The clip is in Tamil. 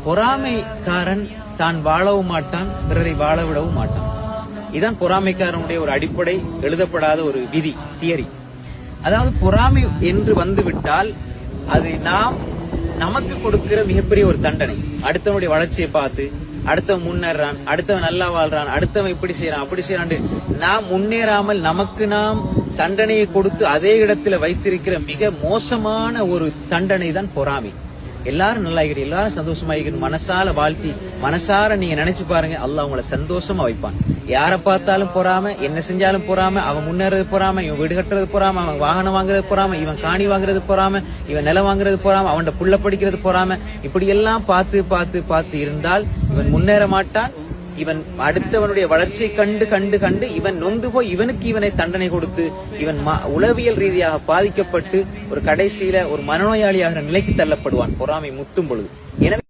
பொறாமைக்காரன் தான் வாழவும் மாட்டான், பிறரை வாழ விடவும் மாட்டான். இதுதான் பொறாமைக்காரனுடைய ஒரு அடிப்படை எழுதப்படாத ஒரு விதி, தியரி. அதாவது பொறாமை என்று வந்துவிட்டால் அது நமக்கு கொடுக்கிற மிகப்பெரிய ஒரு தண்டனை. அடுத்தவனுடைய வளர்ச்சியை பார்த்து அடுத்தவன் முன்னேறான், அடுத்தவன் நல்லா வாழ்றான், அடுத்தவன் இப்படி செய்யறான் அப்படி செய்யறான், நாம் முன்னேறாமல் நமக்கு நாம் தண்டனையை கொடுத்து அதே இடத்துல வைத்திருக்கிற மிக மோசமான ஒரு தண்டனை தான் பொறாமை. எல்லாரும் நல்லா இருக்கிறீங்க, எல்லாரும் சந்தோஷமா இருக்கிற மனசால வாழ்த்தி மனசார நீங்க நினைச்சு பாருங்க, அல்லாஹ் உங்களை சந்தோஷமா வைப்பான். யார பார்த்தாலும் பொறாம, என்ன செஞ்சாலும் பொறாம, அவன் முன்னேறது பொறாம, இவன் வீடு கட்டுறது பொறாம, அவன் வாகனம் வாங்குறது பொறாம, இவன் காணி வாங்குறது பொறாம, இவன் நிலம் வாங்குறது பொறாம, அவன் புள்ள படிக்கிறது பொறாம, இப்படி எல்லாம் பார்த்து பார்த்து பார்த்து இருந்தால் இவன் முன்னேற மாட்டான். இவன் அடுத்தவனுடைய வளர்ச்சியை கண்டு கண்டு கண்டு இவன் நொந்து போய் இவனை தண்டனை கொடுத்து இவன் உளவியல் ரீதியாக பாதிக்கப்பட்டு ஒரு கடைசியில ஒரு மனநோயாளியாக நிலைக்கு தள்ளப்படுவான் பொறாமை முத்தும் பொழுது. எனவே